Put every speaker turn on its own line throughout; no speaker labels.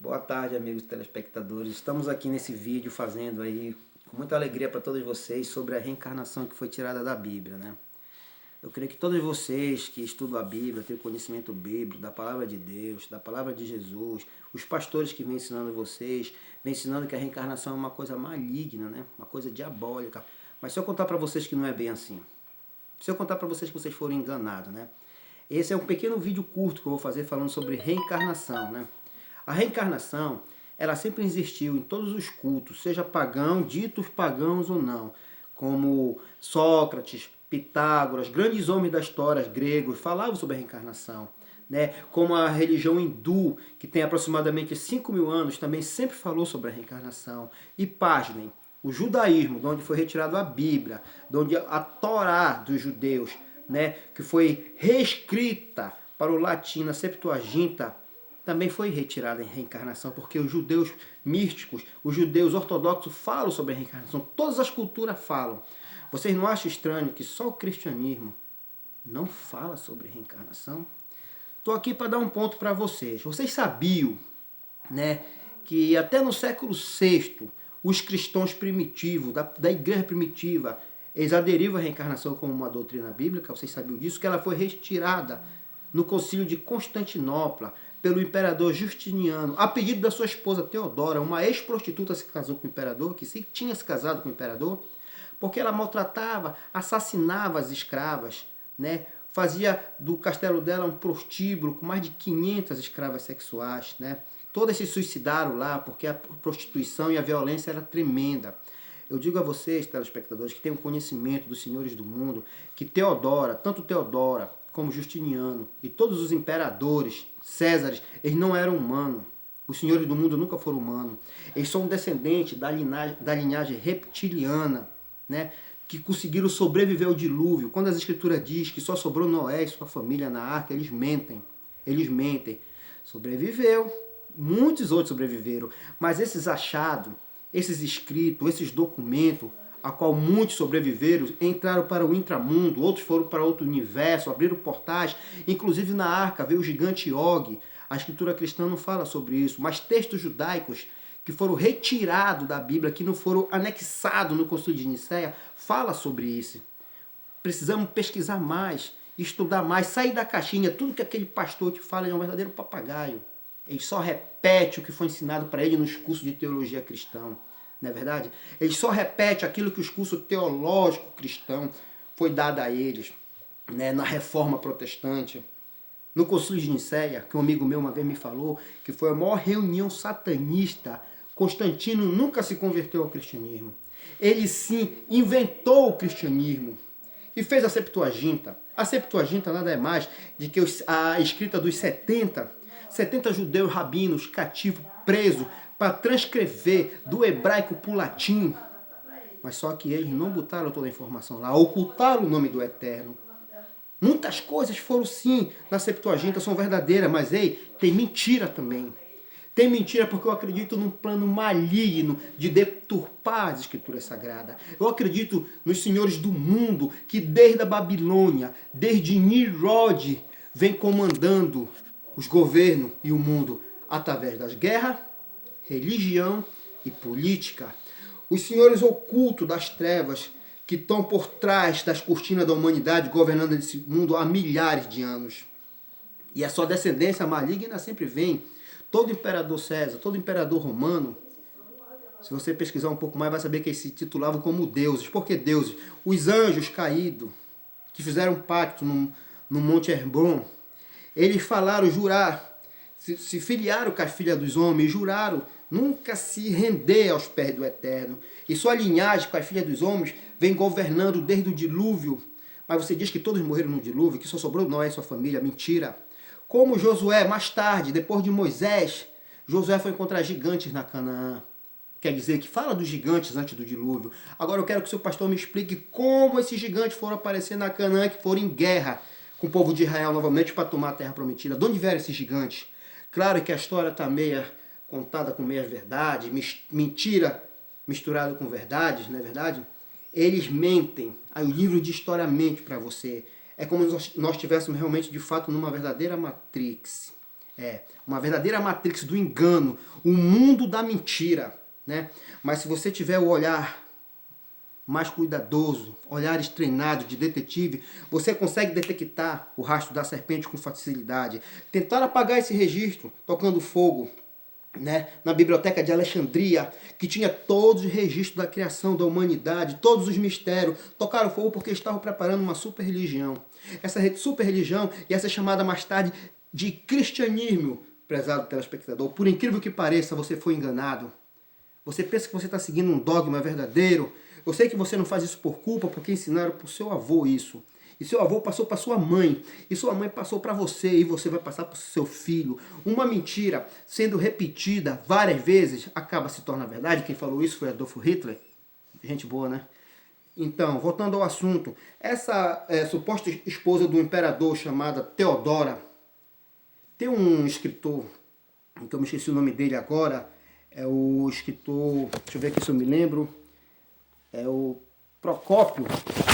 Boa tarde, amigos telespectadores. Estamos aqui nesse vídeo fazendo aí com muita alegria para todos vocês sobre a reencarnação que foi tirada da Bíblia, né? Eu creio que todos vocês que estudam a Bíblia, têm conhecimento bíblico, da palavra de Deus, da palavra de Jesus, os pastores que vêm ensinando vocês, vêm ensinando que a reencarnação é uma coisa maligna, né? Uma coisa diabólica. Mas se eu contar para vocês que não é bem assim, se eu contar para vocês que vocês foram enganados, né? Esse é um pequeno vídeo curto que eu vou fazer falando sobre reencarnação, né? A reencarnação, ela sempre existiu em todos os cultos, seja pagão, ditos pagãos ou não, como Sócrates, Pitágoras, grandes homens da história gregos falavam sobre a reencarnação, né? Como a religião hindu, que tem aproximadamente 5.000 anos, também sempre falou sobre a reencarnação. E pasmem, o judaísmo, de onde foi retirado a Bíblia, de onde a Torá dos judeus, né, que foi reescrita para o latim, a Septuaginta, também foi retirada em reencarnação, porque os judeus místicos, os judeus ortodoxos falam sobre a reencarnação, todas as culturas falam. Vocês não acham estranho que só o cristianismo não fala sobre reencarnação? Estou aqui para dar um ponto para vocês. Vocês sabiam, né, que até no século VI, os cristãos primitivos, da igreja primitiva, eles aderiram à reencarnação como uma doutrina bíblica? Vocês sabiam disso? Que ela foi retirada no concílio de Constantinopla, pelo imperador Justiniano, a pedido da sua esposa Teodora, uma ex-prostituta se casou com o imperador, que se tinha se casado com o imperador, porque ela maltratava, assassinava as escravas, né? Fazia do castelo dela um prostíbulo com mais de 500 escravas sexuais, né? Todas se suicidaram lá porque a prostituição e a violência era tremenda. Eu digo a vocês, telespectadores, que têm um conhecimento dos senhores do mundo, que Teodora, tanto Teodora como Justiniano e todos os imperadores, Césares, eles não eram humanos. Os senhores do mundo nunca foram humanos. Eles são descendentes da linhagem reptiliana, né, que conseguiram sobreviver ao dilúvio. Quando as escrituras dizem que só sobrou Noé e sua família na arca, eles mentem. Eles mentem. Sobreviveu. Muitos outros sobreviveram. Mas esses achados, esses escritos, esses documentos, a qual muitos sobreviveram, entraram para o intramundo, outros foram para outro universo, abriram portais, inclusive na arca veio o gigante Og. A escritura cristã não fala sobre isso, mas textos judaicos que foram retirados da Bíblia, que não foram anexados no Concílio de Nicéia, fala sobre isso. Precisamos pesquisar mais, estudar mais, sair da caixinha. Tudo que aquele pastor te fala é um verdadeiro papagaio. Ele só repete o que foi ensinado para ele nos cursos de teologia cristã. Não é verdade? Ele só repete aquilo que os cursos teológicos cristãos foi dado a eles, né, na reforma protestante. No Concílio de Nicéia, que um amigo meu uma vez me falou, que foi a maior reunião satanista, Constantino nunca se converteu ao cristianismo. Ele sim inventou o cristianismo e fez a Septuaginta. A Septuaginta nada é mais do que a escrita dos 70 judeus rabinos cativos, presos, para transcrever do hebraico para o latim. Mas só que eles não botaram toda a informação lá, ocultaram o nome do Eterno. Muitas coisas foram sim na Septuaginta, são verdadeiras, mas ei, tem mentira também. Tem mentira porque eu acredito num plano maligno de deturpar as escrituras sagradas. Eu acredito nos senhores do mundo que desde a Babilônia, desde Nimrod, vem comandando os governos e o mundo através das guerras, religião e política. Os senhores ocultos das trevas que estão por trás das cortinas da humanidade governando esse mundo há milhares de anos. E a sua descendência maligna sempre vem. Todo imperador César, todo imperador romano, se você pesquisar um pouco mais, vai saber que eles se titulavam como deuses. Por que deuses? Os anjos caídos, que fizeram um pacto no Monte Hermon, eles falaram, jurar, se filiaram com a filha dos homens, juraram nunca se render aos pés do Eterno. E sua linhagem com a filha dos homens vem governando desde o dilúvio. Mas você diz que todos morreram no dilúvio, que só sobrou Noé e sua família. Mentira. Como Josué, mais tarde, depois de Moisés, Josué foi encontrar gigantes na Canaã. Quer dizer que fala dos gigantes antes do dilúvio. Agora eu quero que o seu pastor me explique como esses gigantes foram aparecer na Canaã, que foram em guerra com o povo de Israel novamente para tomar a terra prometida. De onde vieram esses gigantes? Claro que a história está meia contada com meias verdades, mentira misturada com verdades, não é verdade? Eles mentem. Aí o livro de história mente para você. É como se nós estivéssemos realmente, de fato, numa verdadeira Matrix. Uma verdadeira matrix do engano, o mundo da mentira, né? Mas se você tiver o olhar mais cuidadoso, olhares treinados de detetive, você consegue detectar o rastro da serpente com facilidade. Tentar apagar esse registro tocando fogo, né, na biblioteca de Alexandria, que tinha todos os registros da criação da humanidade, todos os mistérios, tocaram fogo porque estavam preparando uma super religião. Essa super religião ia ser chamada mais tarde de cristianismo, prezado telespectador. Por incrível que pareça, você foi enganado. Você pensa que você está seguindo um dogma verdadeiro. Eu sei que você não faz isso por culpa, porque ensinaram para o seu avô isso. E seu avô passou para sua mãe. E sua mãe passou para você. E você vai passar para o seu filho. Uma mentira sendo repetida várias vezes acaba se tornando verdade. Quem falou isso foi Adolf Hitler. Gente boa, né? Então, voltando ao assunto. Essa suposta esposa do imperador chamada Teodora. Tem um escritor, que eu me esqueci o nome dele agora. É o escritor, deixa eu ver aqui se eu me lembro. É o Procópio.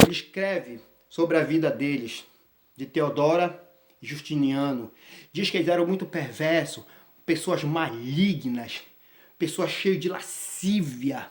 Ele escreve sobre a vida deles, de Teodora e Justiniano. Diz que eles eram muito perversos, pessoas malignas, pessoas cheias de lascívia,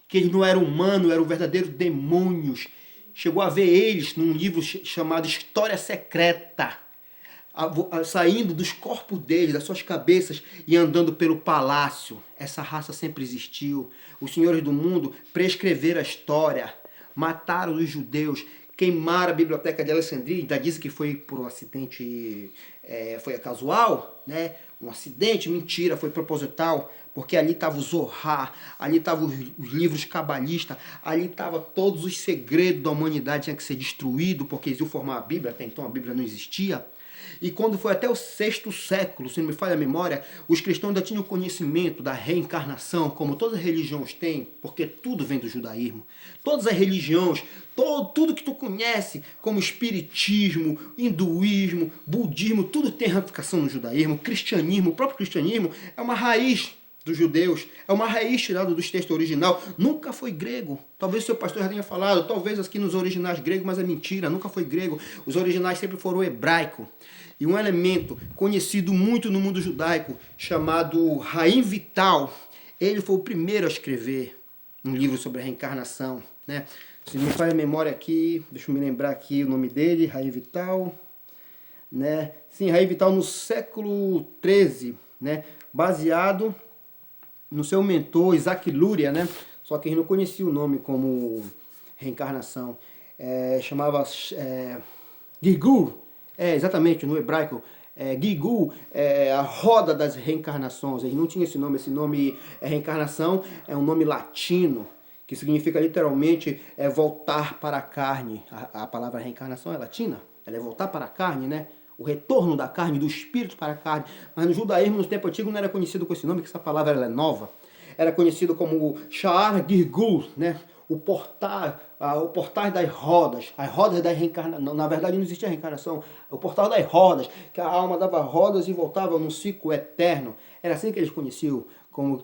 que eles não eram humanos, eram verdadeiros demônios. Chegou a ver eles num livro chamado História Secreta, saindo dos corpos deles, das suas cabeças e andando pelo palácio. Essa raça sempre existiu. Os senhores do mundo prescreveram a história, mataram os judeus, queimaram a biblioteca de Alexandria. Ainda dizem que foi por um acidente, foi casual, né? Um acidente, mentira, foi proposital, porque ali estava o Zohar, ali estavam os livros cabalistas, ali estavam todos os segredos da humanidade, tinha que ser destruído, porque eles iam formar a Bíblia, até então a Bíblia não existia. E quando foi até o sexto século, se não me falha a memória, os cristãos ainda tinham conhecimento da reencarnação, como todas as religiões têm, porque tudo vem do judaísmo. Todas as religiões, tudo que tu conhece, como espiritismo, hinduísmo, budismo, tudo tem ramificação no judaísmo. Cristianismo, o próprio cristianismo é uma raiz dos judeus, é uma raiz tirada dos textos original, nunca foi grego. Talvez o seu pastor já tenha falado, talvez aqui nos originais grego, mas é mentira, nunca foi grego. Os originais sempre foram hebraico. E um elemento conhecido muito no mundo judaico, chamado Haim Vital, ele foi o primeiro a escrever um livro sobre a reencarnação, né? Se me falha a memória aqui, deixa eu me lembrar aqui o nome dele, Haim Vital, né? Sim, Haim Vital no século XIII, né? Baseado no seu mentor, Isaac Luria, né? Só que ele não conhecia o nome como reencarnação. Chamava Gilgul, exatamente, no hebraico. Gilgul, a roda das reencarnações. Ele não tinha esse nome reencarnação é um nome latino, que significa literalmente voltar para a carne. A palavra reencarnação é latina, ela é voltar para a carne, né? O retorno da carne, do espírito para a carne. Mas no judaísmo, no tempo antigo, não era conhecido com esse nome, que essa palavra ela é nova. Era conhecido como Sha'ar Gilgul, né? O portal das rodas, as rodas da reencarnação. Na verdade, não existia reencarnação. O portal das rodas, que a alma dava rodas e voltava num ciclo eterno. Era assim que eles conheciam, como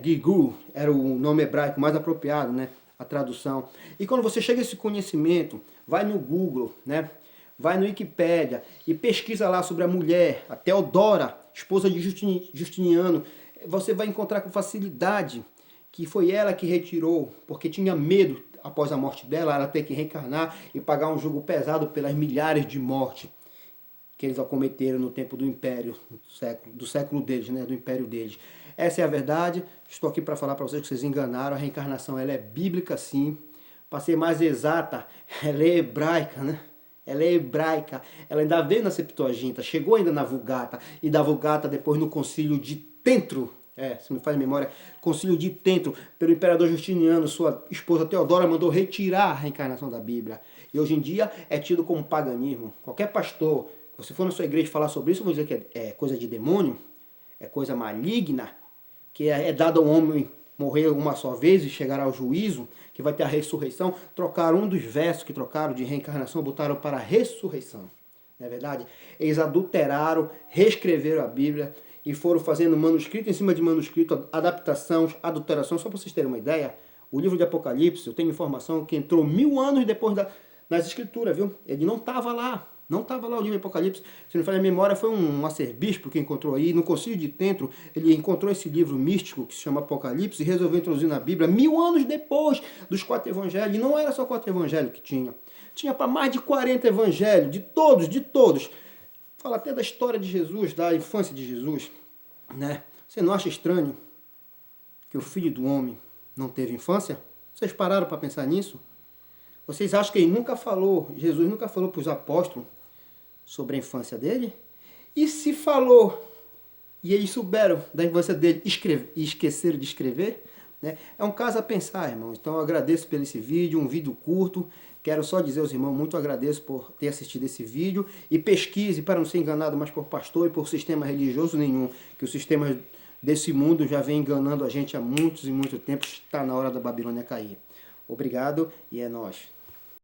Gilgul, era o nome hebraico mais apropriado, né? A tradução. E quando você chega a esse conhecimento, vai no Google, né? Vai no Wikipédia e pesquisa lá sobre a mulher, a Teodora, esposa de Justiniano. Você vai encontrar com facilidade que foi ela que retirou, porque tinha medo, após a morte dela, ela ter que reencarnar e pagar um jugo pesado pelas milhares de mortes que eles acometeram no tempo do império, do século deles, né, do império deles. Essa é a verdade. Estou aqui para falar para vocês que vocês enganaram. A reencarnação ela é bíblica, sim. Para ser mais exata, ela é hebraica, né? Ela é hebraica, ela ainda veio na Septuaginta, chegou ainda na Vulgata, e da Vulgata depois no Concílio de Trento, se me faz a memória, Concílio de Trento, pelo imperador Justiniano, sua esposa Teodora mandou retirar a reencarnação da Bíblia. E hoje em dia é tido como paganismo. Qualquer pastor, se você for na sua igreja falar sobre isso, vou dizer que é coisa de demônio, é coisa maligna, que é dado ao homem morrer uma só vez e chegar ao juízo, que vai ter a ressurreição. Trocaram um dos versos que trocaram de reencarnação, botaram para a ressurreição. Não é verdade? Eles adulteraram, reescreveram a Bíblia e foram fazendo manuscrito em cima de manuscrito, adaptações, adulterações. Só para vocês terem uma ideia, o livro de Apocalipse, eu tenho informação que entrou 1000 anos depois nas escrituras, viu? Ele não estava lá. Não estava lá o livro de Apocalipse. Se não falha a memória, foi um arcebispo que encontrou aí. No Concílio de Trento, ele encontrou esse livro místico que se chama Apocalipse e resolveu introduzir na Bíblia 1000 anos depois dos 4 evangelhos. E não era só 4 evangelhos que tinha. Tinha para mais de 40 evangelhos, de todos, de todos. Fala até da história de Jesus, da infância de Jesus. Né? Você não acha estranho que o Filho do Homem não teve infância? Vocês pararam para pensar nisso? Vocês acham que ele nunca falou, Jesus nunca falou para os apóstolos sobre a infância dele? E se falou, e eles souberam da infância dele e esqueceram de escrever? Né? É um caso a pensar, irmãos. Então eu agradeço por esse vídeo, um vídeo curto. Quero só dizer aos irmãos, muito agradeço por ter assistido esse vídeo. E pesquise para não ser enganado mais por pastor e por sistema religioso nenhum. Que o sistema desse mundo já vem enganando a gente há muitos e muito tempo. Está na hora da Babilônia cair. Obrigado e é nóis.